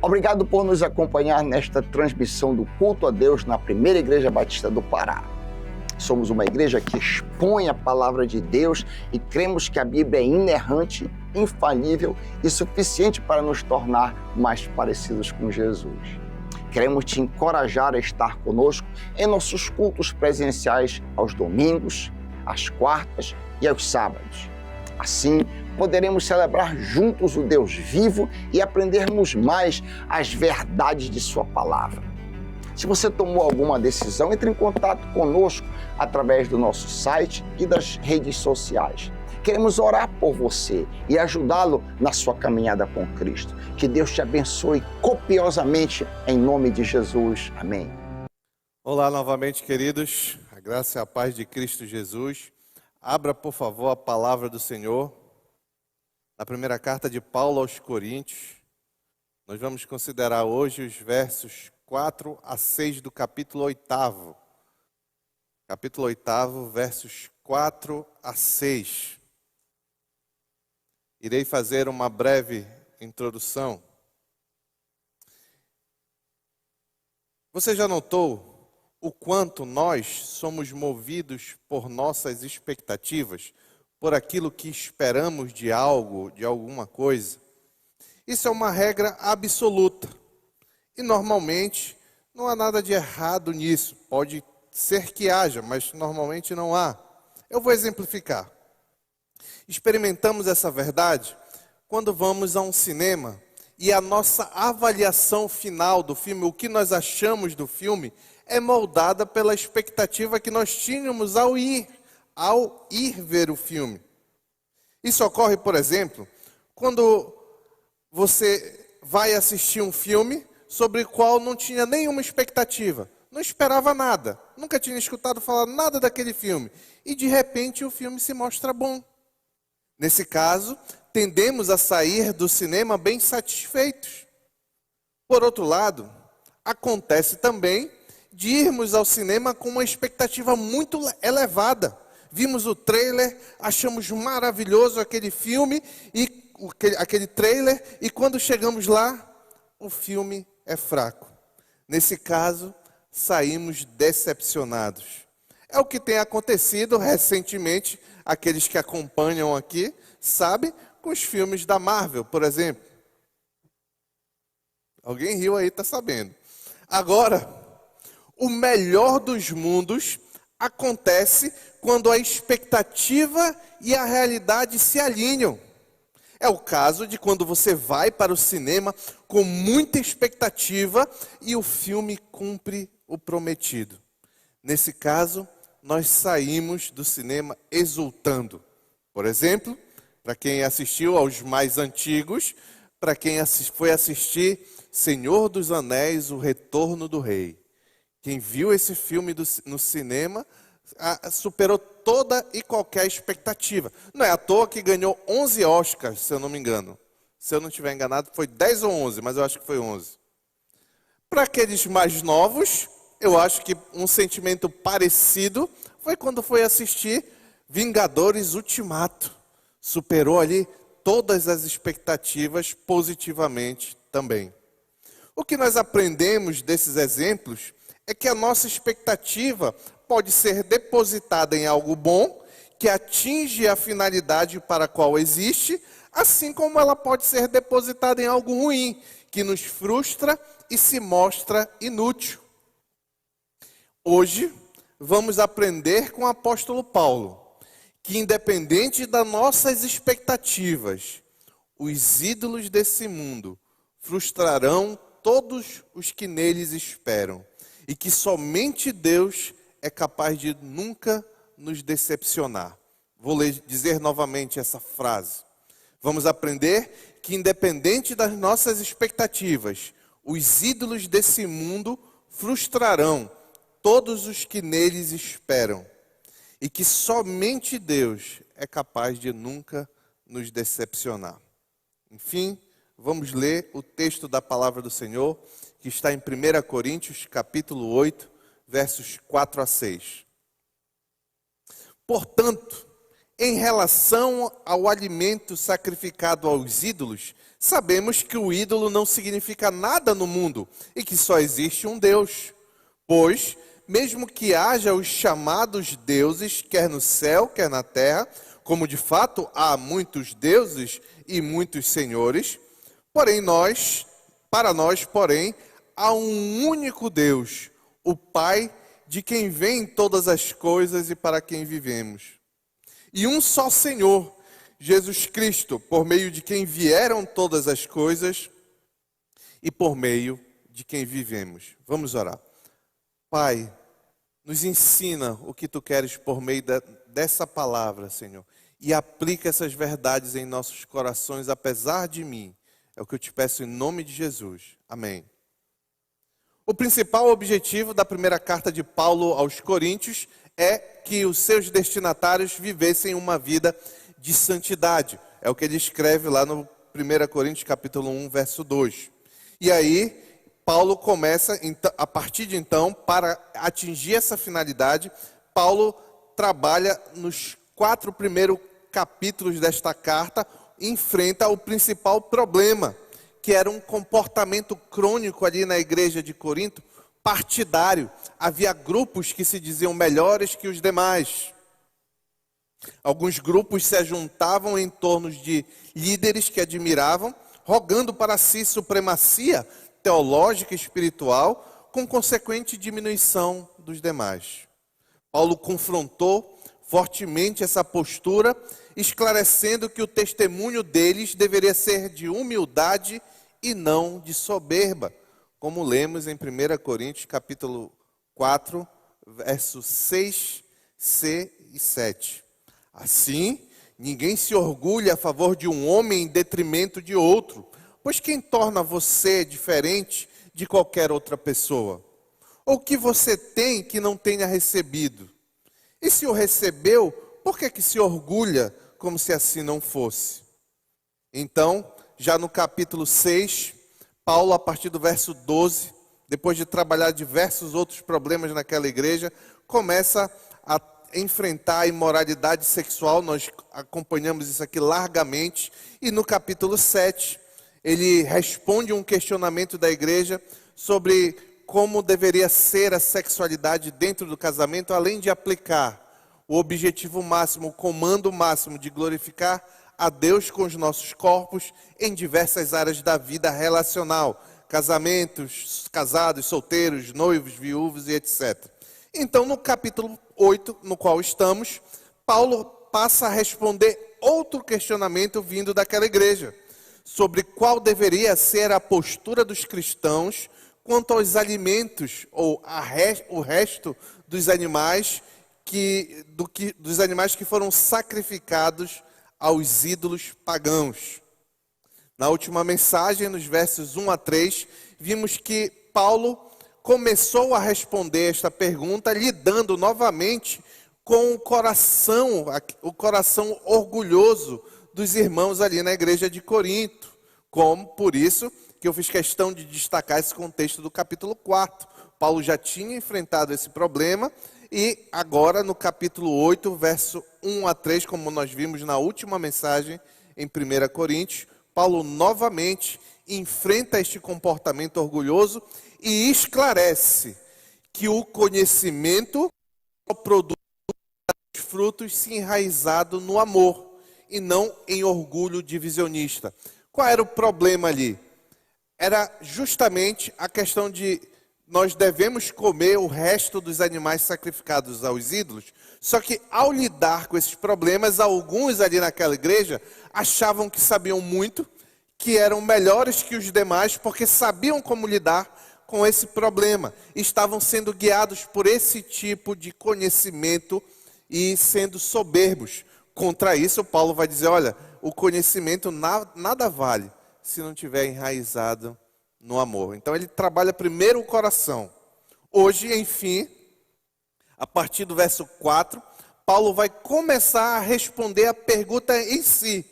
Obrigado por nos acompanhar nesta transmissão do culto a Deus na Primeira Igreja Batista do Pará. Somos uma igreja que expõe a palavra de Deus e cremos que a Bíblia é inerrante, infalível e suficiente para nos tornar mais parecidos com Jesus. Queremos te encorajar a estar conosco em nossos cultos presenciais aos domingos, às quartas e aos sábados. Assim, poderemos celebrar juntos o Deus vivo e aprendermos mais as verdades de sua palavra. Se você tomou alguma decisão, entre em contato conosco através do nosso site e das redes sociais. Queremos orar por você e ajudá-lo na sua caminhada com Cristo. Que Deus te abençoe copiosamente em nome de Jesus. Amém. Olá novamente, queridos. A graça e a paz de Cristo Jesus. Abra, por favor, a palavra do Senhor. Na primeira carta de Paulo aos Coríntios. Nós vamos considerar hoje os versos 4 a 6 do capítulo 8. Capítulo 8, versos 4 a 6. Irei fazer uma breve introdução. Você já notou o quanto nós somos movidos por nossas expectativas, por aquilo que esperamos de algo, de alguma coisa? Isso é uma regra absoluta. E normalmente não há nada de errado nisso. Pode ser que haja, mas normalmente não há. Eu vou exemplificar. Experimentamos essa verdade quando vamos a um cinema e a nossa avaliação final do filme, o que nós achamos do filme, é moldada pela expectativa que nós tínhamos ao ir ver o filme. Isso ocorre, por exemplo, quando você vai assistir um filme sobre o qual não tinha nenhuma expectativa, não esperava nada, nunca tinha escutado falar nada daquele filme, e de repente o filme se mostra bom. Nesse caso, tendemos a sair do cinema bem satisfeitos. Por outro lado, acontece também de irmos ao cinema com uma expectativa muito elevada. Vimos o trailer, achamos maravilhoso aquele filme, e aquele trailer, e quando chegamos lá, o filme é fraco. Nesse caso, saímos decepcionados. É o que tem acontecido recentemente, aqueles que acompanham aqui, sabem, com os filmes da Marvel, por exemplo. Alguém riu aí, está sabendo. Agora, o melhor dos mundos acontece quando a expectativa e a realidade se alinham. É o caso de quando você vai para o cinema com muita expectativa e o filme cumpre o prometido. Nesse caso, nós saímos do cinema exultando. Por exemplo, para quem assistiu aos mais antigos, para quem foi assistir Senhor dos Anéis, O Retorno do Rei. Quem viu esse filme no cinema superou toda e qualquer expectativa. Não é à toa que ganhou 11 Oscars, se eu não me engano. Se eu não estiver enganado, foi 10 ou 11, mas eu acho que foi 11. Para aqueles mais novos, eu acho que um sentimento parecido foi quando foi assistir Vingadores Ultimato. Superou ali todas as expectativas positivamente também. O que nós aprendemos desses exemplos é que a nossa expectativa pode ser depositada em algo bom, que atinge a finalidade para a qual existe, assim como ela pode ser depositada em algo ruim, que nos frustra e se mostra inútil. Hoje, vamos aprender com o apóstolo Paulo, que independente das nossas expectativas, os ídolos desse mundo frustrarão todos os que neles esperam, e que somente Deus é capaz de nunca nos decepcionar. Vou dizer novamente essa frase. Vamos aprender que, independente das nossas expectativas, os ídolos desse mundo frustrarão todos os que neles esperam. E que somente Deus é capaz de nunca nos decepcionar. Enfim, vamos ler o texto da palavra do Senhor, que está em 1 Coríntios, capítulo 8, versos 4 a 6. Portanto, Em relação ao alimento sacrificado aos ídolos, sabemos que o ídolo não significa nada no mundo e que só existe um Deus. Pois, mesmo que haja os chamados deuses, quer no céu, quer na terra, como de fato há muitos deuses e muitos senhores, para nós, porém, há um único Deus, o Pai, de quem vêm todas as coisas e para quem vivemos. E um só Senhor, Jesus Cristo, por meio de quem vieram todas as coisas e por meio de quem vivemos. Vamos orar. Pai, nos ensina o que Tu queres por meio dessa palavra, Senhor. E aplica essas verdades em nossos corações, apesar de mim. É o que eu te peço em nome de Jesus. Amém. O principal objetivo da primeira carta de Paulo aos Coríntios é que os seus destinatários vivessem uma vida de santidade. É o que ele escreve lá no 1 Coríntios capítulo 1, verso 2. E aí, Paulo começa, a partir de então, para atingir essa finalidade, Paulo trabalha nos 4 primeiros capítulos desta carta, enfrenta o principal problema, que era um comportamento crônico ali na igreja de Corinto, partidário. Havia grupos que se diziam melhores que os demais. Alguns grupos se ajuntavam em torno de líderes que admiravam, rogando para si supremacia teológica e espiritual, com consequente diminuição dos demais. Paulo confrontou fortemente essa postura, esclarecendo que o testemunho deles deveria ser de humildade e não de soberba, como lemos em 1 Coríntios capítulo 4, versos 6, C e 7. Assim, ninguém se orgulha a favor de um homem em detrimento de outro, pois quem torna você diferente de qualquer outra pessoa? Ou que você tem que não tenha recebido? E se o recebeu, por que se orgulha como se assim não fosse? Então, já no capítulo 6, Paulo, a partir do verso 12, depois de trabalhar diversos outros problemas naquela igreja, começa a enfrentar a imoralidade sexual. Nós acompanhamos isso aqui largamente. E no capítulo 7, ele responde um questionamento da igreja sobre como deveria ser a sexualidade dentro do casamento, além de aplicar o objetivo máximo, o comando máximo de glorificar a Deus com os nossos corpos em diversas áreas da vida relacional, casamentos, casados, solteiros, noivos, viúvos e etc. Então, no capítulo 8, no qual estamos, Paulo passa a responder outro questionamento vindo daquela igreja, sobre qual deveria ser a postura dos cristãos quanto aos alimentos, ou o resto dos animais dos animais que foram sacrificados aos ídolos pagãos. Na última mensagem, nos versos 1 a 3, vimos que Paulo começou a responder esta pergunta, lidando novamente com o coração orgulhoso dos irmãos ali na igreja de Corinto. Por isso que eu fiz questão de destacar esse contexto do capítulo 4. Paulo já tinha enfrentado esse problema e agora no capítulo 8, verso 1 a 3, como nós vimos na última mensagem em 1 Coríntios, Paulo novamente enfrenta este comportamento orgulhoso e esclarece que o conhecimento só produz frutos se enraizado no amor e não em orgulho divisionista. Qual era o problema ali? Era justamente a questão de nós devemos comer o resto dos animais sacrificados aos ídolos, só que ao lidar com esses problemas, alguns ali naquela igreja achavam que sabiam muito, que eram melhores que os demais, porque sabiam como lidar com esse problema. Estavam sendo guiados por esse tipo de conhecimento e sendo soberbos. Contra isso, Paulo vai dizer, olha, o conhecimento nada vale se não tiver enraizado no amor. Então ele trabalha primeiro o coração. Hoje, enfim, a partir do verso 4, Paulo vai começar a responder a pergunta em si.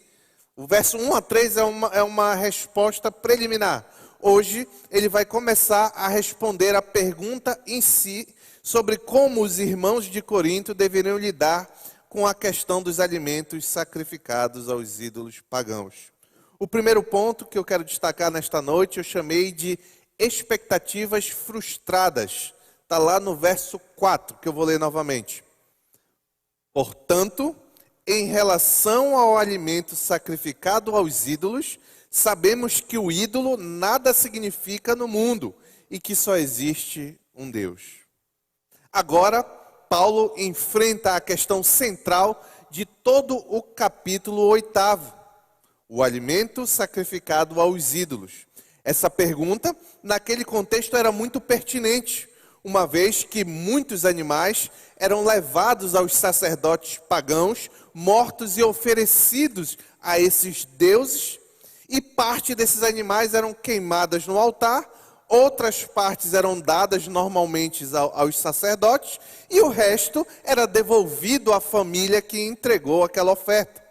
O verso 1 a 3 é uma resposta preliminar. Hoje ele vai começar a responder a pergunta em si sobre como os irmãos de Corinto deveriam lidar com a questão dos alimentos sacrificados aos ídolos pagãos. O primeiro ponto que eu quero destacar nesta noite, eu chamei de expectativas frustradas. Está lá no verso 4, que eu vou ler novamente. Portanto, em relação ao alimento sacrificado aos ídolos, sabemos que o ídolo nada significa no mundo e que só existe um Deus. Agora, Paulo enfrenta a questão central de todo o capítulo 8, o alimento sacrificado aos ídolos. Essa pergunta, naquele contexto, era muito pertinente, uma vez que muitos animais eram levados aos sacerdotes pagãos, mortos e oferecidos a esses deuses, e parte desses animais eram queimadas no altar, outras partes eram dadas normalmente aos sacerdotes, e o resto era devolvido à família que entregou aquela oferta.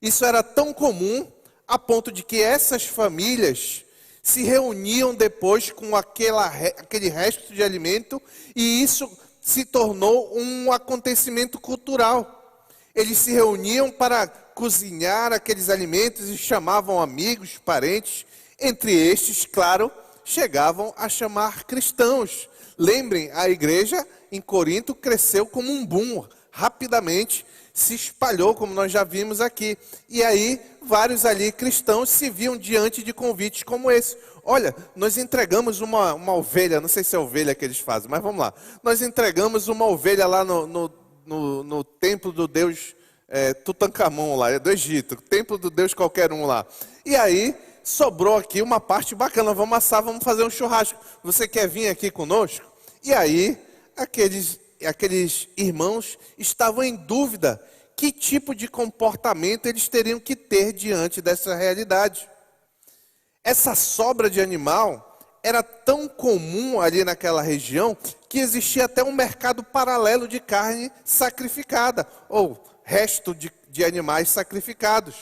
Isso era tão comum a ponto de que essas famílias se reuniam depois com aquele resto de alimento, e isso se tornou um acontecimento cultural. Eles se reuniam para cozinhar aqueles alimentos e chamavam amigos, parentes. Entre estes, claro, chegavam a chamar cristãos. Lembrem, a igreja em Corinto cresceu como um boom, rapidamente se espalhou, como nós já vimos aqui. E aí, vários ali cristãos se viam diante de convites como esse. Olha, nós entregamos uma ovelha, não sei se é ovelha que eles fazem, mas vamos lá. Nós entregamos uma ovelha lá no templo do deus Tutankhamon, lá, do Egito, templo do deus qualquer um lá. E aí, sobrou aqui uma parte bacana, vamos assar, vamos fazer um churrasco. Você quer vir aqui conosco? E aí, aqueles irmãos estavam em dúvida que tipo de comportamento eles teriam que ter diante dessa realidade. Essa sobra de animal era tão comum ali naquela região que existia até um mercado paralelo de carne sacrificada, ou resto de animais sacrificados,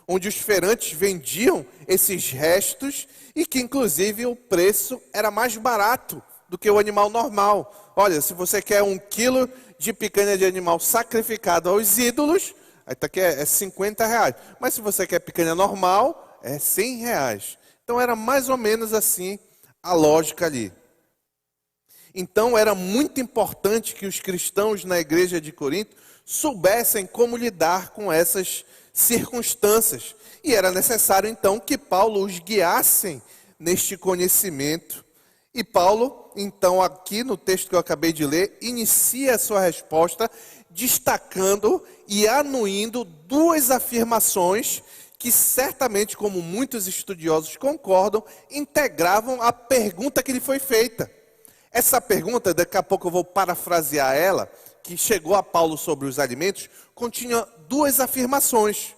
onde os feirantes vendiam esses restos e que inclusive o preço era mais barato do que o animal normal. Olha, se você quer 1 quilo de picanha de animal sacrificado aos ídolos, aí tá aqui é R$50. Mas se você quer picanha normal, é R$100. Então era mais ou menos assim a lógica ali. Então era muito importante que os cristãos na igreja de Corinto soubessem como lidar com essas circunstâncias. E era necessário então que Paulo os guiasse neste conhecimento. E Paulo, então, aqui no texto que eu acabei de ler, inicia a sua resposta destacando e anuindo duas afirmações que certamente, como muitos estudiosos concordam, integravam a pergunta que lhe foi feita. Essa pergunta, daqui a pouco eu vou parafrasear ela, que chegou a Paulo sobre os alimentos, continha duas afirmações.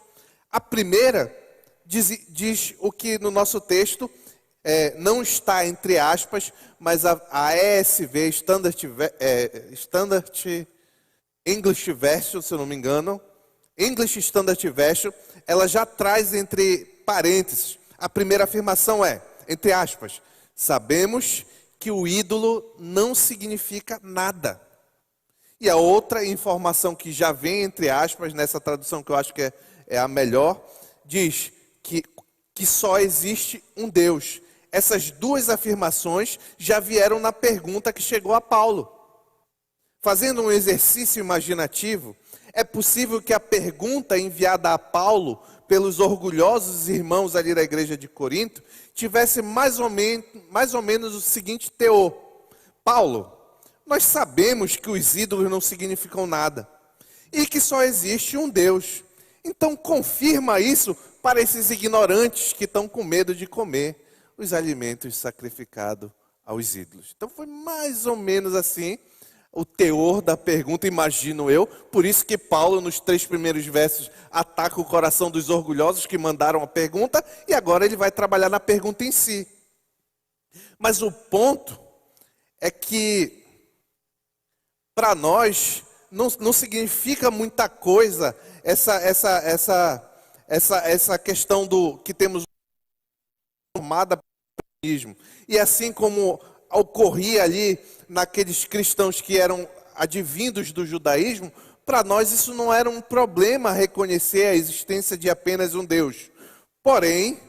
A primeira diz o que no nosso texto não está entre aspas, mas a ESV, Standard English Version, se eu não me engano, English Standard Version, ela já traz entre parênteses. A primeira afirmação é, entre aspas, sabemos que o ídolo não significa nada. E a outra informação que já vem entre aspas, nessa tradução que eu acho que é a melhor, diz que só existe um Deus. Essas duas afirmações já vieram na pergunta que chegou a Paulo. Fazendo um exercício imaginativo, é possível que a pergunta enviada a Paulo pelos orgulhosos irmãos ali da igreja de Corinto tivesse mais ou menos o seguinte teor. Paulo, nós sabemos que os ídolos não significam nada e que só existe um Deus. Então confirma isso para esses ignorantes que estão com medo de comer os alimentos sacrificados aos ídolos. Então foi mais ou menos assim o teor da pergunta, imagino eu. Por isso que Paulo, nos 3 primeiros versos, ataca o coração dos orgulhosos que mandaram a pergunta, e agora ele vai trabalhar na pergunta em si. Mas o ponto é que, para nós, não significa muita coisa essa questão do que temos formada pelo cristianismo. E assim como ocorria ali naqueles cristãos que eram advindos do judaísmo, para nós isso não era um problema reconhecer a existência de apenas um Deus. Porém,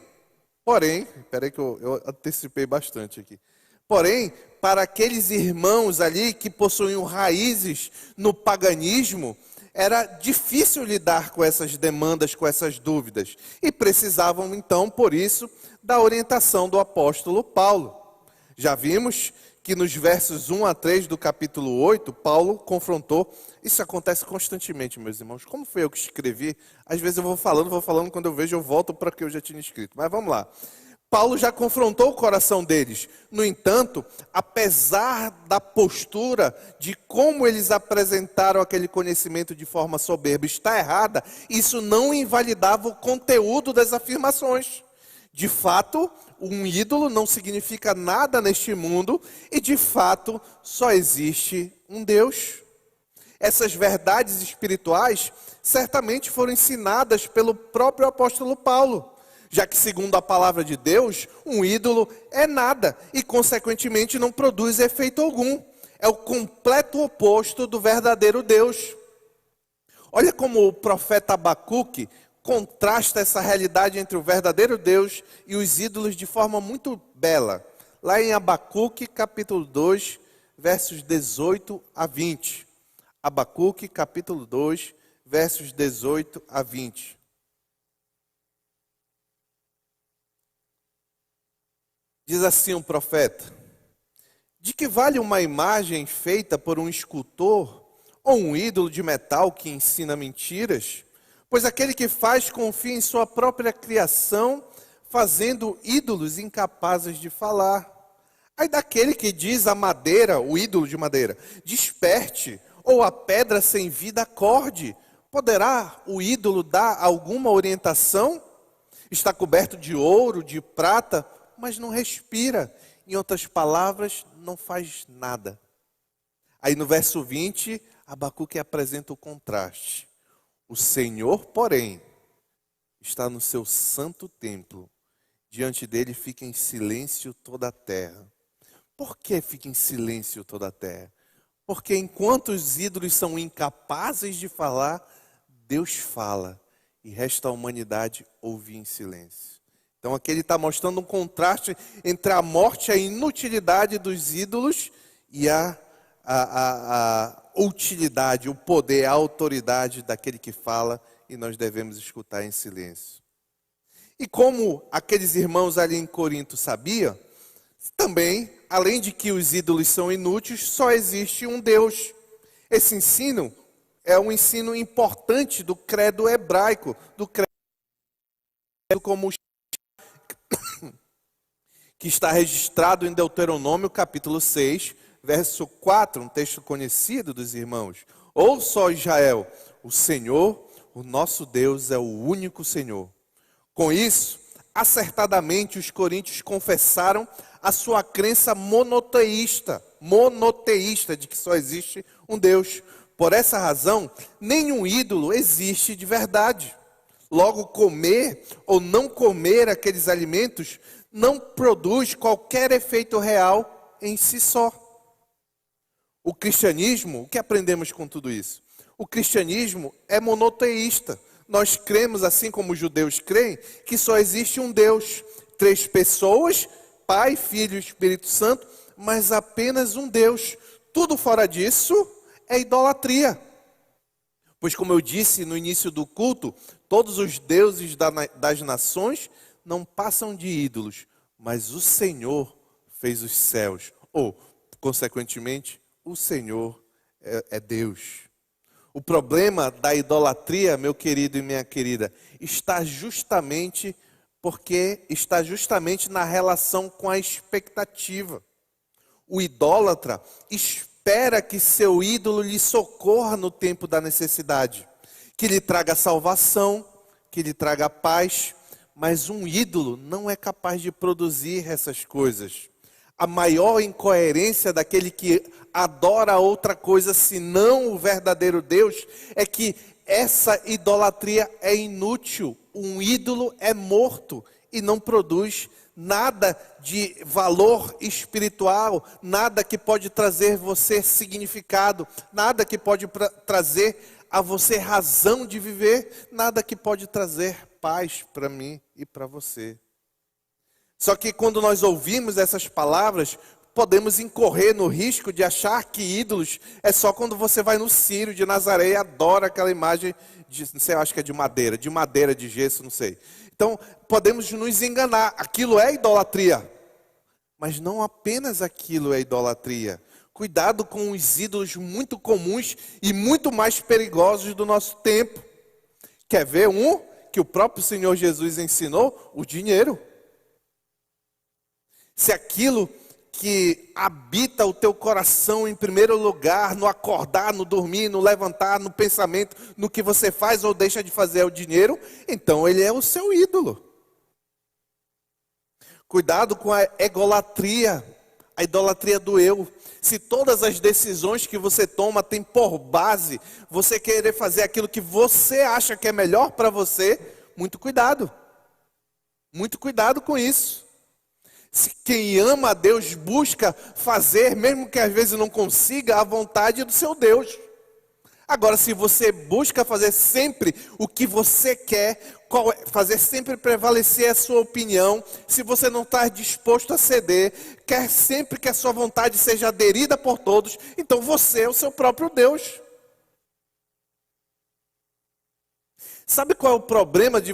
espera aí que eu antecipei bastante aqui. Porém, para aqueles irmãos ali que possuíam raízes no paganismo, era difícil lidar com essas demandas, com essas dúvidas. E precisavam, então, por isso, da orientação do apóstolo Paulo. Já vimos que nos versos 1 a 3 do capítulo 8, Paulo confrontou. Isso acontece constantemente, meus irmãos. Como foi eu que escrevi? Às vezes eu vou falando, quando eu vejo eu volto para o que eu já tinha escrito. Mas vamos lá. Paulo já confrontou o coração deles. No entanto, apesar da postura de como eles apresentaram aquele conhecimento de forma soberba está errada, isso não invalidava o conteúdo das afirmações. De fato, um ídolo não significa nada neste mundo e, de fato, só existe um Deus. Essas verdades espirituais certamente foram ensinadas pelo próprio apóstolo Paulo, já que, segundo a palavra de Deus, um ídolo é nada e, consequentemente, não produz efeito algum. É o completo oposto do verdadeiro Deus. Olha como o profeta Abacuque contrasta essa realidade entre o verdadeiro Deus e os ídolos de forma muito bela. Lá em Abacuque, capítulo 2, versos 18 a 20. Abacuque, capítulo 2, versos 18 a 20. Diz assim o profeta: de que vale uma imagem feita por um escultor ou um ídolo de metal que ensina mentiras? Pois aquele que faz confia em sua própria criação, fazendo ídolos incapazes de falar. Aí daquele que diz a madeira, o ídolo de madeira, desperte, ou a pedra sem vida acorde, poderá o ídolo dar alguma orientação? Está coberto de ouro, de prata, mas não respira. Em outras palavras, não faz nada. Aí no verso 20, Abacuque apresenta o contraste. O Senhor, porém, está no seu santo templo. Diante dele fica em silêncio toda a terra. Por que fica em silêncio toda a terra? Porque enquanto os ídolos são incapazes de falar, Deus fala e resta a humanidade ouvir em silêncio. Então aqui ele está mostrando um contraste entre a morte e a inutilidade dos ídolos e a utilidade, o poder, a autoridade daquele que fala, e nós devemos escutar em silêncio. E como aqueles irmãos ali em Corinto sabiam, também, além de que os ídolos são inúteis, só existe um Deus. Esse ensino é um ensino importante do credo hebraico, do credo como que está registrado em Deuteronômio capítulo 6, verso 4, um texto conhecido dos irmãos. Ouça, ó Israel, o Senhor, o nosso Deus é o único Senhor. Com isso, acertadamente os coríntios confessaram a sua crença monoteísta de que só existe um Deus. Por essa razão, nenhum ídolo existe de verdade. Logo, comer ou não comer aqueles alimentos não produz qualquer efeito real em si só. O cristianismo, o que aprendemos com tudo isso? O cristianismo é monoteísta. Nós cremos, assim como os judeus creem, que só existe um Deus. 3 pessoas, Pai, Filho e Espírito Santo, mas apenas um Deus. Tudo fora disso é idolatria. Pois, como eu disse no início do culto, todos os deuses das nações não passam de ídolos, mas o Senhor fez os céus, ou, consequentemente, o Senhor é Deus. O problema da idolatria, meu querido e minha querida, está justamente na relação com a expectativa. O idólatra espera que seu ídolo lhe socorra no tempo da necessidade, que lhe traga salvação, que lhe traga paz, mas um ídolo não é capaz de produzir essas coisas. A maior incoerência daquele que adora outra coisa senão o verdadeiro Deus é que essa idolatria é inútil. Um ídolo é morto e não produz nada de valor espiritual, nada que pode trazer você significado, nada que pode trazer a você razão de viver, nada que pode trazer paz para mim e para você. Só que quando nós ouvimos essas palavras, podemos incorrer no risco de achar que ídolos é só quando você vai no Círio de Nazaré e adora aquela imagem, não sei, eu acho que é de madeira, de gesso, não sei. Então, podemos nos enganar, aquilo é idolatria. Mas não apenas aquilo é idolatria. Cuidado com os ídolos muito comuns e muito mais perigosos do nosso tempo. Quer ver um que o próprio Senhor Jesus ensinou? O dinheiro. Se aquilo que habita o teu coração em primeiro lugar, no acordar, no dormir, no levantar, no pensamento, no que você faz ou deixa de fazer é o dinheiro, então ele é o seu ídolo. Cuidado com a egolatria, a idolatria do eu. Se todas as decisões que você toma têm por base você querer fazer aquilo que você acha que é melhor para você, muito cuidado. Muito cuidado com isso. Se quem ama a Deus busca fazer, mesmo que às vezes não consiga, a vontade do seu Deus. Agora, se você busca fazer sempre o que você quer, fazer sempre prevalecer a sua opinião, se você não está disposto a ceder, quer sempre que a sua vontade seja aderida por todos, então você é o seu próprio Deus. Sabe qual é o problema de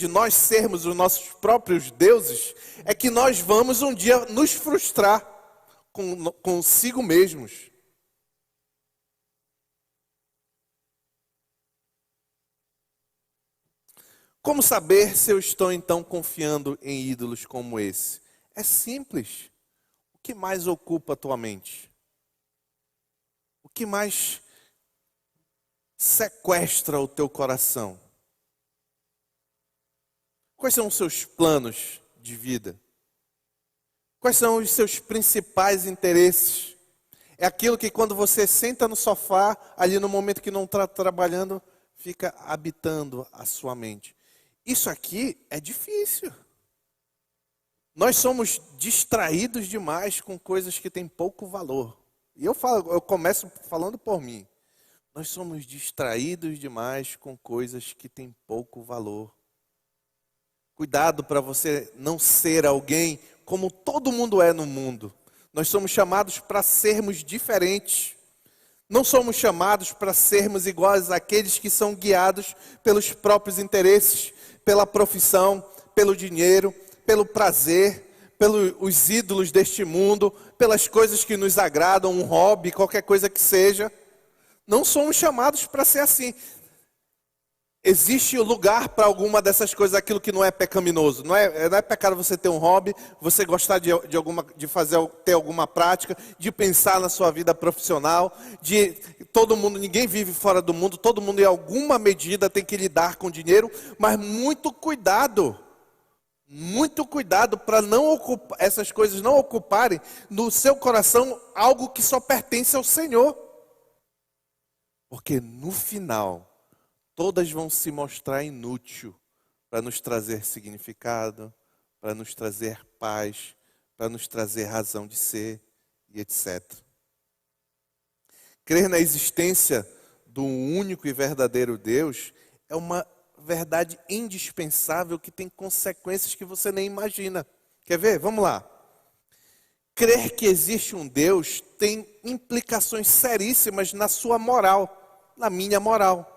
nós sermos os nossos próprios deuses? É que nós vamos um dia nos frustrar consigo mesmos. Como saber se eu estou então confiando em ídolos como esse? É simples. O que mais ocupa a tua mente? O que mais sequestra o teu coração? Quais são os seus planos de vida? Quais são os seus principais interesses? É aquilo que quando você senta no sofá, ali no momento que não está trabalhando, fica habitando a sua mente. Isso aqui é difícil. Nós somos distraídos demais com coisas que têm pouco valor. E eu começo falando por mim. Nós somos distraídos demais com coisas que têm pouco valor. Cuidado para você não ser alguém como todo mundo é no mundo. Nós somos chamados para sermos diferentes. Não somos chamados para sermos iguais àqueles que são guiados pelos próprios interesses, pela profissão, pelo dinheiro, pelo prazer, pelos ídolos deste mundo, pelas coisas que nos agradam, um hobby, qualquer coisa que seja. Não somos chamados para ser assim. Existe lugar para alguma dessas coisas, aquilo que não é pecaminoso. Não é pecado você ter um hobby, você gostar de ter alguma prática, de pensar na sua vida profissional, ninguém vive fora do mundo, todo mundo em alguma medida tem que lidar com dinheiro, mas muito cuidado para essas coisas não ocuparem no seu coração algo que só pertence ao Senhor. Porque no final, todas vão se mostrar inútil para nos trazer significado, para nos trazer paz, para nos trazer razão de ser e etc. Crer na existência do único e verdadeiro Deus é uma verdade indispensável que tem consequências que você nem imagina. Quer ver? Vamos lá. Crer que existe um Deus tem implicações seríssimas na sua moral, na minha moral.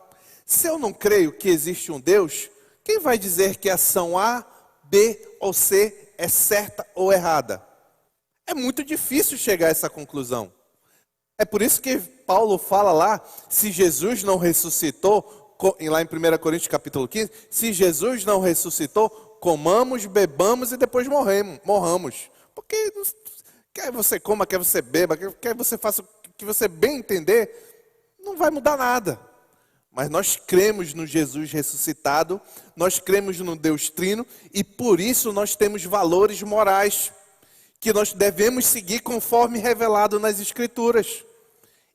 Se eu não creio que existe um Deus, quem vai dizer que a ação A, B ou C é certa ou errada? É muito difícil chegar a essa conclusão. É por isso que Paulo fala lá, se Jesus não ressuscitou, lá em 1 Coríntios capítulo 15, se Jesus não ressuscitou, comamos, bebamos e depois morramos. Porque quer você coma, quer você beba, quer você faça o que você bem entender, não vai mudar nada. Mas nós cremos no Jesus ressuscitado, nós cremos no Deus Trino e por isso nós temos valores morais que nós devemos seguir conforme revelado nas Escrituras.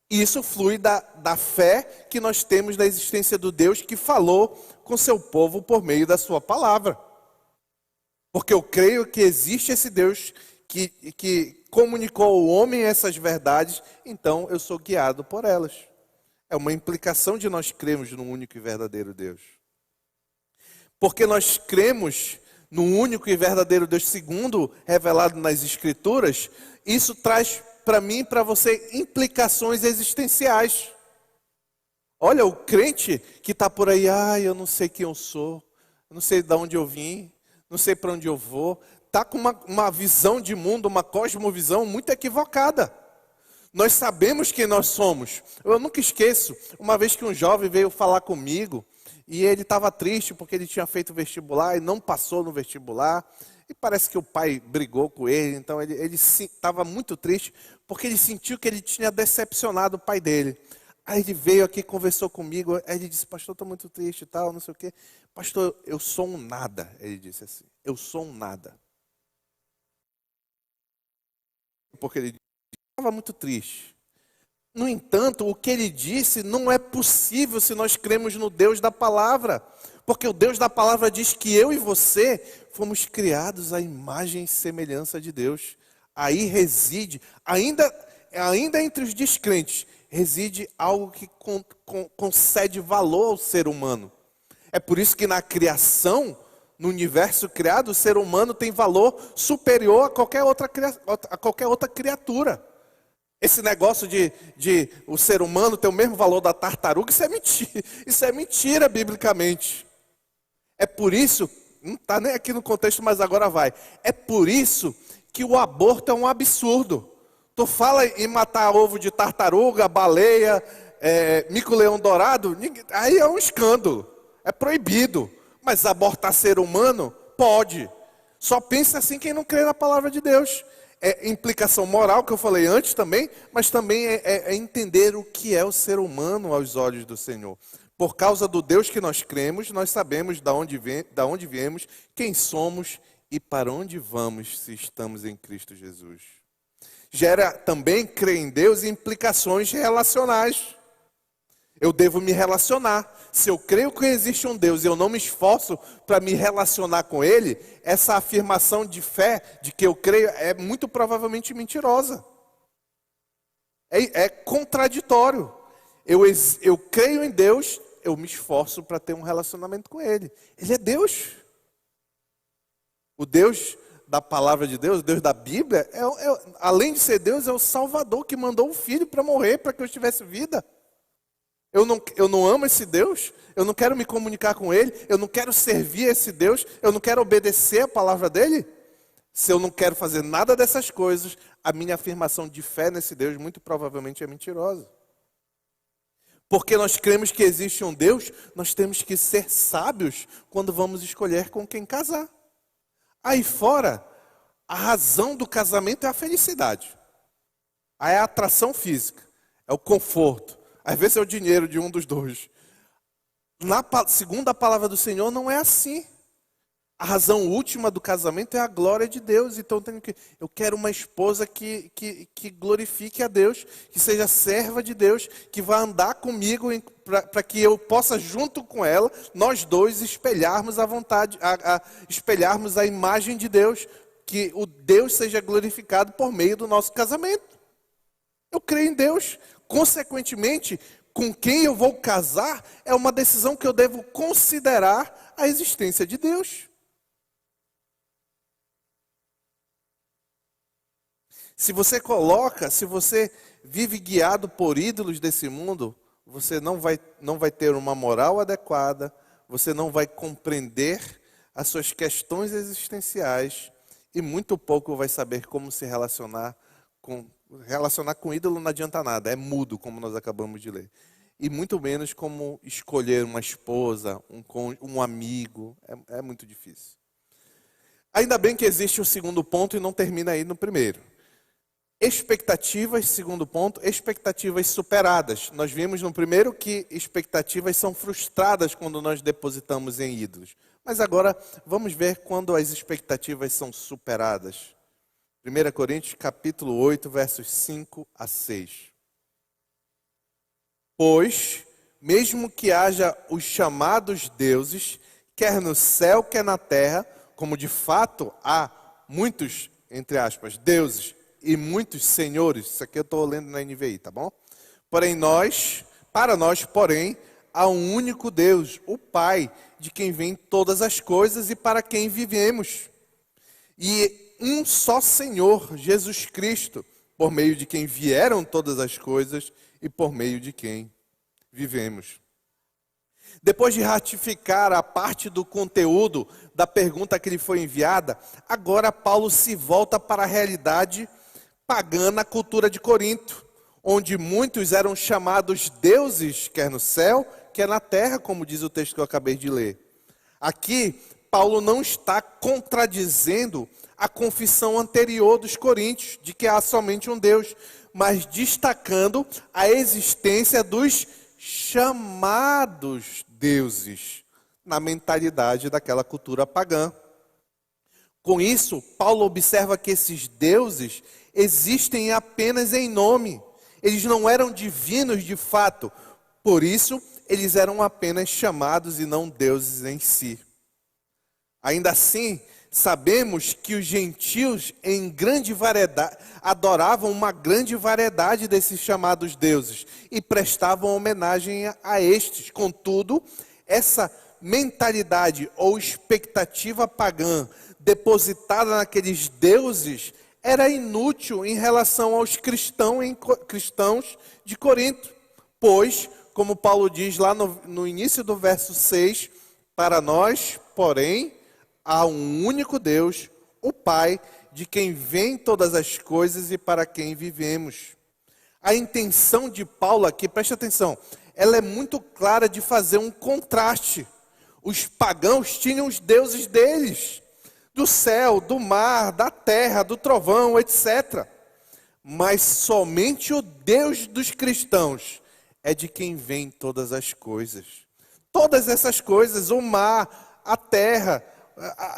E isso flui da fé que nós temos na existência do Deus que falou com seu povo por meio da sua palavra. Porque eu creio que existe esse Deus que comunicou ao homem essas verdades, então eu sou guiado por elas. É uma implicação de nós cremos no único e verdadeiro Deus. Porque nós cremos no único e verdadeiro Deus, segundo revelado nas Escrituras, isso traz para mim e para você implicações existenciais. Olha, o crente que está por aí, eu não sei quem eu sou, eu não sei de onde eu vim, não sei para onde eu vou, está com uma visão de mundo, uma cosmovisão muito equivocada. Nós sabemos quem nós somos. Eu nunca esqueço, uma vez que um jovem veio falar comigo, e ele estava triste porque ele tinha feito vestibular e não passou no vestibular. E parece que o pai brigou com ele, então ele estava muito triste porque ele sentiu que ele tinha decepcionado o pai dele. Aí ele veio aqui, conversou comigo, aí ele disse, pastor, estou muito triste e tal, não sei o quê. Pastor, eu sou um nada, ele disse assim, eu sou um nada. Porque ele estava muito triste. No entanto, o que ele disse não é possível se nós cremos no Deus da palavra. Porque o Deus da palavra diz que eu e você fomos criados à imagem e semelhança de Deus. Aí reside, ainda entre os descrentes, reside algo que concede valor ao ser humano. É por isso que na criação, no universo criado, o ser humano tem valor superior a qualquer outra criatura. Esse negócio de o ser humano ter o mesmo valor da tartaruga, isso é mentira biblicamente. É por isso, não está nem aqui no contexto, mas agora vai. É por isso que o aborto é um absurdo. Tu fala em matar ovo de tartaruga, baleia, mico-leão dourado, aí é um escândalo, é proibido. Mas abortar ser humano, pode. Só pensa assim quem não crê na palavra de Deus. É implicação moral, que eu falei antes também, mas também é entender o que é o ser humano aos olhos do Senhor. Por causa do Deus que nós cremos, nós sabemos de onde viemos, quem somos e para onde vamos se estamos em Cristo Jesus. Gera também crer em Deus implicações relacionais. Eu devo me relacionar. Se eu creio que existe um Deus e eu não me esforço para me relacionar com Ele, essa afirmação de fé, de que eu creio, é muito provavelmente mentirosa. É contraditório. Eu creio em Deus, eu me esforço para ter um relacionamento com Ele. Ele é Deus. O Deus da palavra de Deus, o Deus da Bíblia, além de ser Deus, é o Salvador que mandou o Filho para morrer, para que eu tivesse vida. Eu não amo esse Deus, eu não quero me comunicar com Ele, eu não quero servir esse Deus, eu não quero obedecer a palavra dEle. Se eu não quero fazer nada dessas coisas, a minha afirmação de fé nesse Deus muito provavelmente é mentirosa. Porque nós cremos que existe um Deus, nós temos que ser sábios quando vamos escolher com quem casar. Aí fora, a razão do casamento é a felicidade. Aí é a atração física, é o conforto. Às vezes é o dinheiro de um dos dois. Segundo a palavra do Senhor, não é assim. A razão última do casamento é a glória de Deus. Então eu quero uma esposa que glorifique a Deus, que seja serva de Deus, que vá andar comigo para que eu possa, junto com ela, nós dois espelharmos a vontade, espelharmos a imagem de Deus, que o Deus seja glorificado por meio do nosso casamento. Eu creio em Deus. Consequentemente, com quem eu vou casar é uma decisão que eu devo considerar a existência de Deus. Se você vive guiado por ídolos desse mundo, você não vai ter uma moral adequada, você não vai compreender as suas questões existenciais e muito pouco vai saber como se relacionar com ídolo. Não adianta nada, é mudo, como nós acabamos de ler. E muito menos como escolher uma esposa, um amigo, é muito difícil. Ainda bem que existe o segundo ponto e não termina aí no primeiro. Expectativas, segundo ponto, expectativas superadas. Nós vimos no primeiro que expectativas são frustradas quando nós depositamos em ídolos. Mas agora vamos ver quando as expectativas são superadas. 1 Coríntios capítulo 8, versos 5 a 6. Pois, mesmo que haja os chamados deuses, quer no céu, quer na terra, como de fato há muitos, entre aspas, deuses e muitos senhores, isso aqui eu estou lendo na NVI, tá bom? Porém nós, Para nós, porém, há um único Deus, o Pai, de quem vêm todas as coisas e para quem vivemos. E um só Senhor, Jesus Cristo, por meio de quem vieram todas as coisas e por meio de quem vivemos. Depois de ratificar a parte do conteúdo da pergunta que lhe foi enviada, agora Paulo se volta para a realidade pagã na cultura de Corinto, onde muitos eram chamados deuses, quer no céu, quer na terra, como diz o texto que eu acabei de ler. Aqui, Paulo não está contradizendo a confissão anterior dos coríntios, de que há somente um Deus, mas destacando a existência dos chamados deuses na mentalidade daquela cultura pagã. Com isso, Paulo observa que esses deuses existem apenas em nome. Eles não eram divinos de fato. Por isso, eles eram apenas chamados e não deuses em si. Ainda assim, sabemos que os gentios em grande variedade adoravam uma grande variedade desses chamados deuses e prestavam homenagem a estes. Contudo, essa mentalidade ou expectativa pagã depositada naqueles deuses era inútil em relação aos cristãos de Corinto, pois, como Paulo diz lá no início do verso 6, para nós, porém, há um único Deus, o Pai, de quem vêm todas as coisas e para quem vivemos. A intenção de Paulo aqui, preste atenção, ela é muito clara de fazer um contraste. Os pagãos tinham os deuses deles, do céu, do mar, da terra, do trovão, etc. Mas somente o Deus dos cristãos é de quem vêm todas as coisas. Todas essas coisas, o mar, a terra,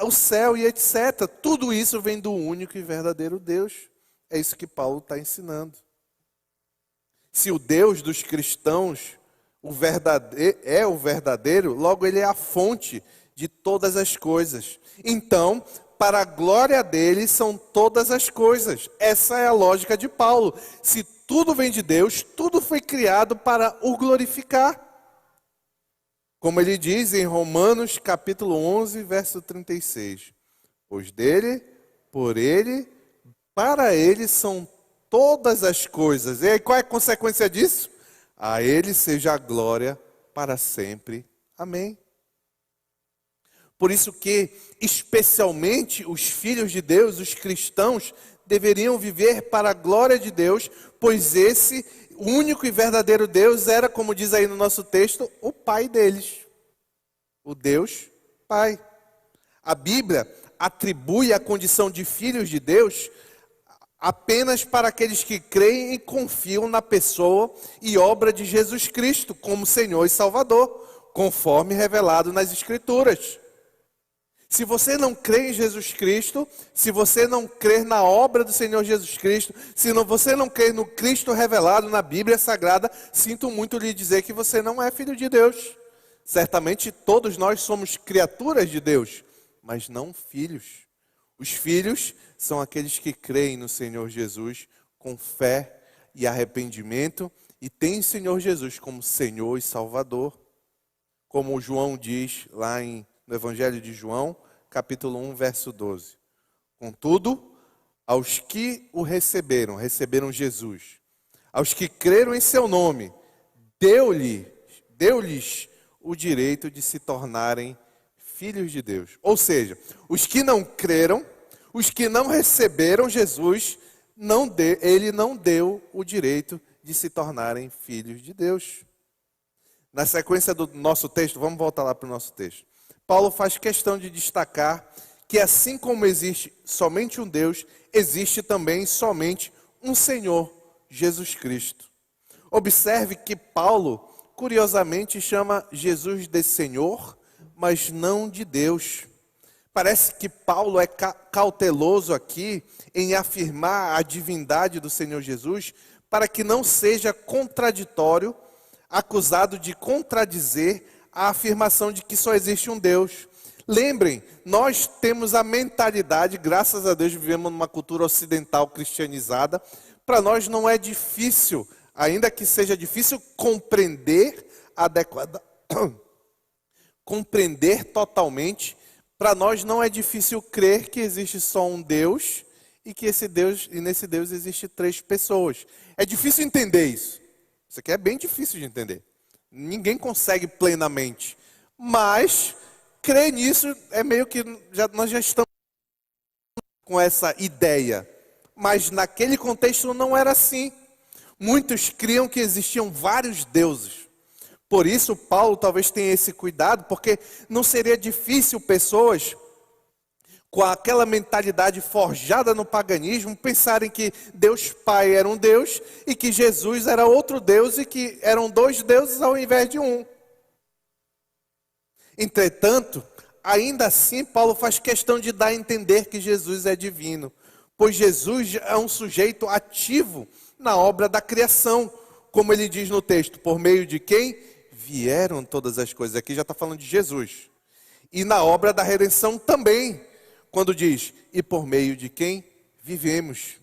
o céu e etc. Tudo isso vem do único e verdadeiro Deus. É isso que Paulo está ensinando. Se o Deus dos cristãos é o verdadeiro, logo ele é a fonte de todas as coisas. Então, para a glória dele são todas as coisas. Essa é a lógica de Paulo. Se tudo vem de Deus, tudo foi criado para o glorificar. Como ele diz em Romanos capítulo 11, verso 36. Pois dele, por ele, para ele são todas as coisas. E aí qual é a consequência disso? A ele seja a glória para sempre. Amém. Por isso que, especialmente os filhos de Deus, os cristãos, deveriam viver para a glória de Deus, pois esse único e verdadeiro Deus era, como diz aí no nosso texto, o Pai deles. O Deus Pai. A Bíblia atribui a condição de filhos de Deus apenas para aqueles que creem e confiam na pessoa e obra de Jesus Cristo como Senhor e Salvador, conforme revelado nas Escrituras. Se você não crê em Jesus Cristo, se você não crer na obra do Senhor Jesus Cristo, se você não crer no Cristo revelado na Bíblia Sagrada, sinto muito lhe dizer que você não é filho de Deus. Certamente todos nós somos criaturas de Deus, mas não filhos. Os filhos são aqueles que creem no Senhor Jesus com fé e arrependimento e têm o Senhor Jesus como Senhor e Salvador. Como João diz lá no Evangelho de João, capítulo 1, verso 12. Contudo, aos que o receberam Jesus. Aos que creram em seu nome, deu-lhes o direito de se tornarem filhos de Deus. Ou seja, os que não creram, os que não receberam Jesus, ele não deu o direito de se tornarem filhos de Deus. Na sequência do nosso texto, vamos voltar lá para o nosso texto. Paulo faz questão de destacar que assim como existe somente um Deus, existe também somente um Senhor, Jesus Cristo. Observe que Paulo, curiosamente, chama Jesus de Senhor, mas não de Deus. Parece que Paulo é cauteloso aqui em afirmar a divindade do Senhor Jesus, para que não seja contraditório, acusado de contradizer a afirmação de que só existe um Deus. Lembrem, nós temos a mentalidade, graças a Deus vivemos numa cultura ocidental cristianizada, para nós não é difícil ainda que seja difícil compreender compreender totalmente, para nós não é difícil crer que existe só um Deus e que nesse Deus existe 3 pessoas. É difícil entender isso. Isso aqui é bem difícil de entender. Ninguém consegue plenamente. Mas crer nisso é meio que nós já estamos com essa ideia. Mas naquele contexto não era assim. Muitos criam que existiam vários deuses. Por isso Paulo talvez tenha esse cuidado, porque não seria difícil pessoas com aquela mentalidade forjada no paganismo pensarem que Deus Pai era um Deus e que Jesus era outro Deus e que eram 2 deuses ao invés de um. Entretanto, ainda assim Paulo faz questão de dar a entender que Jesus é divino, pois Jesus é um sujeito ativo na obra da criação, como ele diz no texto, por meio de quem vieram todas as coisas. Aqui já está falando de Jesus. E na obra da redenção também, quando diz, e por meio de quem vivemos.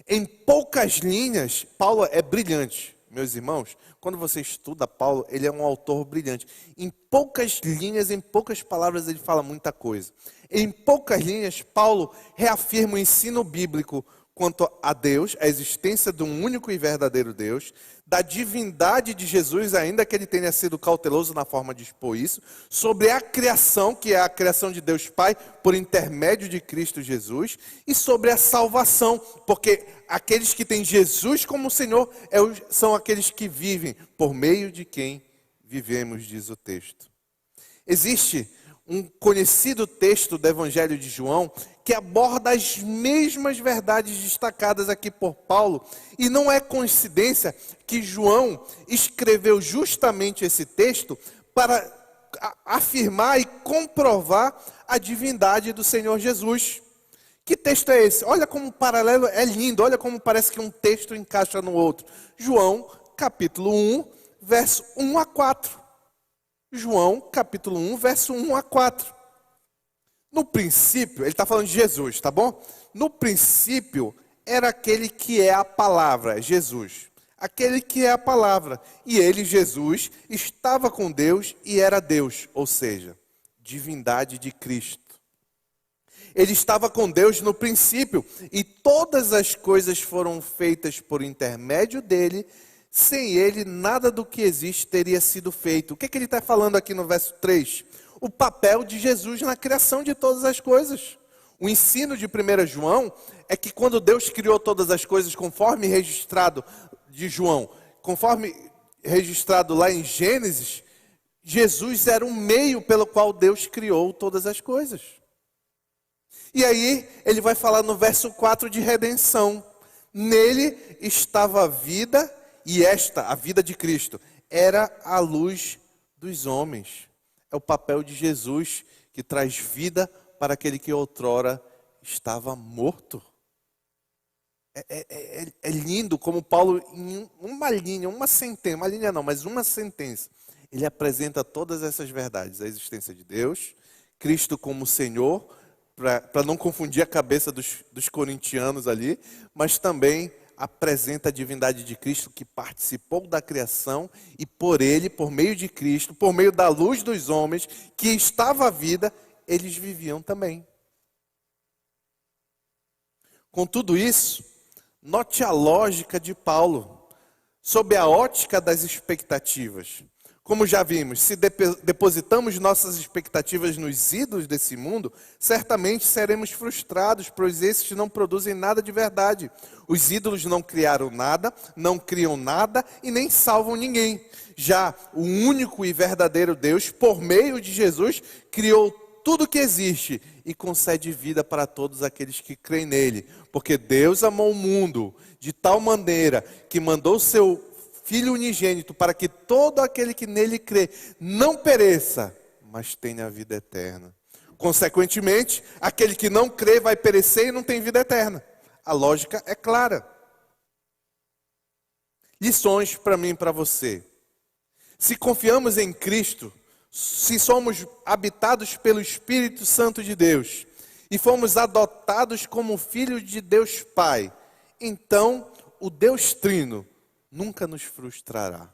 Em poucas linhas, Paulo é brilhante, meus irmãos. Quando você estuda Paulo, ele é um autor brilhante. Em poucas linhas, em poucas palavras, ele fala muita coisa. Em poucas linhas, Paulo reafirma o ensino bíblico quanto a Deus, a existência de um único e verdadeiro Deus, da divindade de Jesus, ainda que ele tenha sido cauteloso na forma de expor isso, sobre a criação, que é a criação de Deus Pai, por intermédio de Cristo Jesus, e sobre a salvação, porque aqueles que têm Jesus como Senhor são aqueles que vivem, por meio de quem vivemos, diz o texto. Existe um conhecido texto do Evangelho de João que aborda as mesmas verdades destacadas aqui por Paulo, e não é coincidência que João escreveu justamente esse texto para afirmar e comprovar a divindade do Senhor Jesus. Que texto é esse? Olha como o paralelo é lindo, olha como parece que um texto encaixa no outro. João, capítulo 1, verso 1 a 4. João, capítulo 1, verso 1 a 4. No princípio, ele está falando de Jesus, tá bom? No princípio, era aquele que é a palavra, Jesus. Aquele que é a palavra. E ele, Jesus, estava com Deus e era Deus, ou seja, divindade de Cristo. Ele estava com Deus no princípio, e todas as coisas foram feitas por intermédio dele. Sem ele, nada do que existe teria sido feito. O que ele está falando aqui no verso 3? O papel de Jesus na criação de todas as coisas. O ensino de 1 João é que quando Deus criou todas as coisas, conforme registrado de João, conforme registrado lá em Gênesis, Jesus era o meio pelo qual Deus criou todas as coisas. E aí, ele vai falar no verso 4 de redenção. Nele estava a vida, e esta, a vida de Cristo, era a luz dos homens. É o papel de Jesus que traz vida para aquele que outrora estava morto. É lindo como Paulo, em uma linha, uma sentença, uma linha não, mas uma sentença, ele apresenta todas essas verdades. A existência de Deus, Cristo como Senhor, para não confundir a cabeça dos corintianos ali, mas também apresenta a divindade de Cristo que participou da criação e por ele, por meio de Cristo, por meio da luz dos homens, que estava a vida, eles viviam também. Com tudo isso, note a lógica de Paulo, sob a ótica das expectativas. Como já vimos, se depositamos nossas expectativas nos ídolos desse mundo, certamente seremos frustrados, pois esses não produzem nada de verdade. Os ídolos não criaram nada, não criam nada e nem salvam ninguém. Já o único e verdadeiro Deus, por meio de Jesus, criou tudo que existe e concede vida para todos aqueles que creem nele. Porque Deus amou o mundo de tal maneira que mandou seu Filho unigênito, para que todo aquele que nele crê não pereça, mas tenha a vida eterna. Consequentemente, aquele que não crê vai perecer e não tem vida eterna. A lógica é clara. Lições para mim e para você. Se confiamos em Cristo, se somos habitados pelo Espírito Santo de Deus e fomos adotados como filhos de Deus Pai, então o Deus Trino nunca nos frustrará.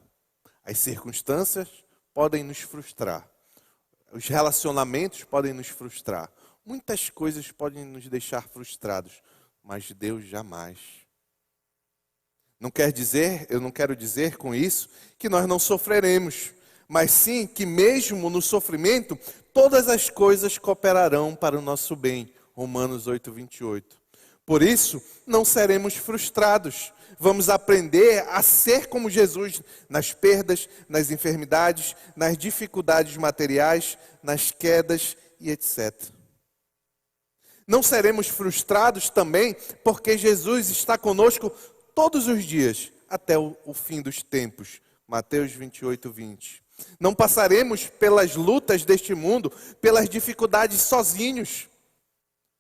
As circunstâncias podem nos frustrar. Os relacionamentos podem nos frustrar. Muitas coisas podem nos deixar frustrados, mas Deus jamais. Eu não quero dizer com isso que nós não sofreremos, mas sim que mesmo no sofrimento, todas as coisas cooperarão para o nosso bem. Romanos 8:28. Por isso, não seremos frustrados. Vamos aprender a ser como Jesus nas perdas, nas enfermidades, nas dificuldades materiais, nas quedas e etc. Não seremos frustrados também porque Jesus está conosco todos os dias, até o fim dos tempos. Mateus 28:20. Não passaremos pelas lutas deste mundo, pelas dificuldades sozinhos.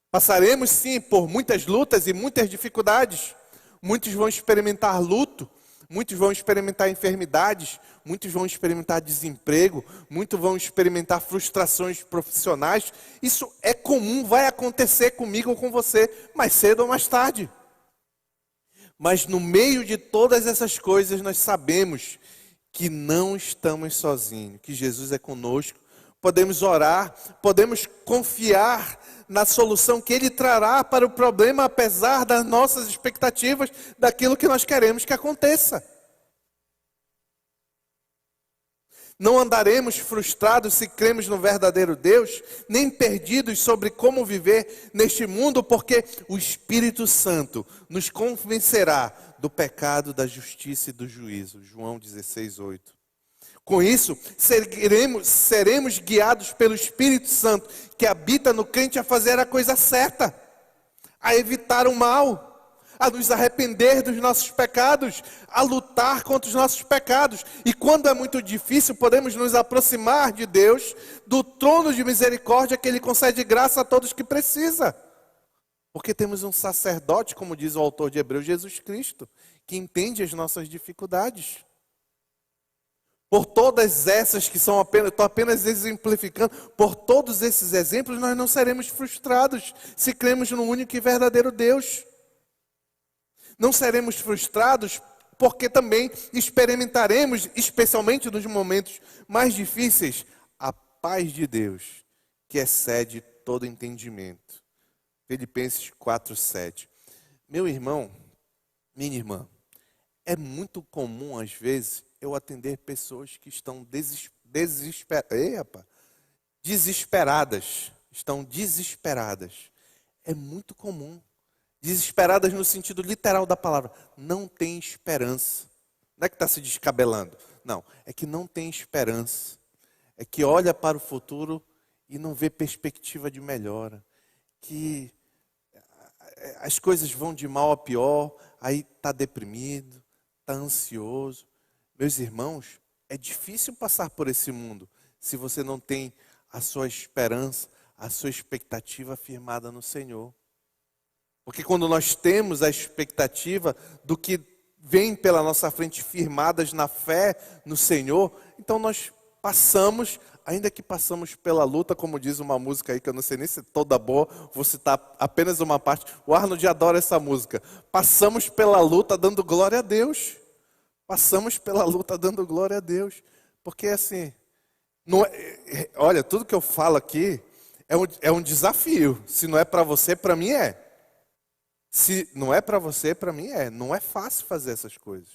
Passaremos sim por muitas lutas e muitas dificuldades. Muitos vão experimentar luto, muitos vão experimentar enfermidades, muitos vão experimentar desemprego, muitos vão experimentar frustrações profissionais. Isso é comum, vai acontecer comigo ou com você, mais cedo ou mais tarde. Mas no meio de todas essas coisas nós sabemos que não estamos sozinhos, que Jesus é conosco. Podemos orar, podemos confiar na solução que Ele trará para o problema, apesar das nossas expectativas, daquilo que nós queremos que aconteça. Não andaremos frustrados se cremos no verdadeiro Deus, nem perdidos sobre como viver neste mundo, porque o Espírito Santo nos convencerá do pecado, da justiça e do juízo. João 16:8. Com isso, seremos guiados pelo Espírito Santo, que habita no crente a fazer a coisa certa, a evitar o mal, a nos arrepender dos nossos pecados, a lutar contra os nossos pecados. E quando é muito difícil, podemos nos aproximar de Deus, do trono de misericórdia que Ele concede graça a todos que precisa. Porque temos um sacerdote, como diz o autor de Hebreus, Jesus Cristo, que entende as nossas dificuldades. Por todas essas que são estou apenas exemplificando, por todos esses exemplos, nós não seremos frustrados se cremos no único e verdadeiro Deus. Não seremos frustrados porque também experimentaremos, especialmente nos momentos mais difíceis, a paz de Deus, que excede todo entendimento. Filipenses 4:7. Meu irmão, minha irmã, é muito comum às vezes eu atender pessoas que estão desesperadas. Estão desesperadas. É muito comum. Desesperadas no sentido literal da palavra. Não tem esperança. Não é que está se descabelando. Não, é que não tem esperança. É que olha para o futuro e não vê perspectiva de melhora. Que as coisas vão de mal a pior, aí está deprimido, está ansioso. Meus irmãos, é difícil passar por esse mundo se você não tem a sua esperança, a sua expectativa firmada no Senhor. Porque quando nós temos a expectativa do que vem pela nossa frente firmadas na fé no Senhor, então nós passamos, ainda que passamos pela luta, como diz uma música aí, que eu não sei nem se é toda boa, vou citar apenas uma parte. O Arnold adora essa música. Passamos pela luta dando glória a Deus. Passamos pela luta dando glória a Deus. Porque assim, olha, tudo que eu falo aqui é um desafio. Se não é para você, para mim é. Se não é para você, para mim é. Não é fácil fazer essas coisas.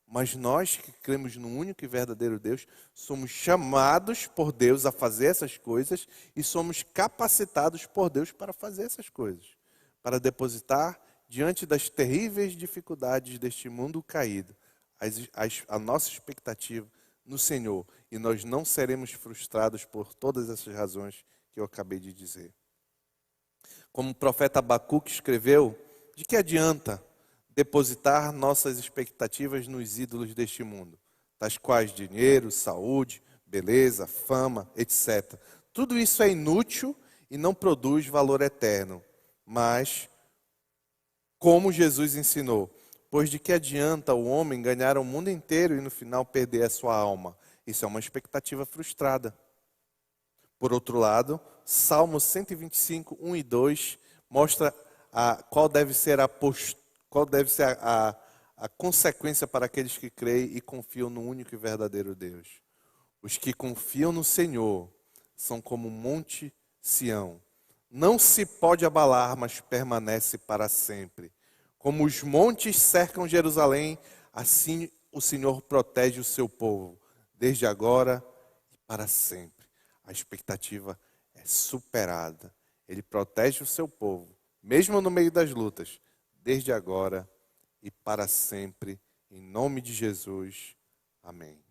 Mas nós que cremos no único e verdadeiro Deus, somos chamados por Deus a fazer essas coisas e somos capacitados por Deus para fazer essas coisas. Para depositar diante das terríveis dificuldades deste mundo caído a nossa expectativa no Senhor. E nós não seremos frustrados por todas essas razões que eu acabei de dizer. Como o profeta Abacuque escreveu, de que adianta depositar nossas expectativas nos ídolos deste mundo, tais quais dinheiro, saúde, beleza, fama, etc. Tudo isso é inútil e não produz valor eterno. Mas, como Jesus ensinou, pois de que adianta o homem ganhar o mundo inteiro e no final perder a sua alma? Isso é uma expectativa frustrada. Por outro lado, Salmo 125, 1 e 2 mostra qual deve ser a consequência para aqueles que creem e confiam no único e verdadeiro Deus. Os que confiam no Senhor são como o monte Sião. Não se pode abalar, mas permanece para sempre. Como os montes cercam Jerusalém, assim o Senhor protege o seu povo, desde agora e para sempre. A expectativa é superada. Ele protege o seu povo, mesmo no meio das lutas, desde agora e para sempre. Em nome de Jesus. Amém.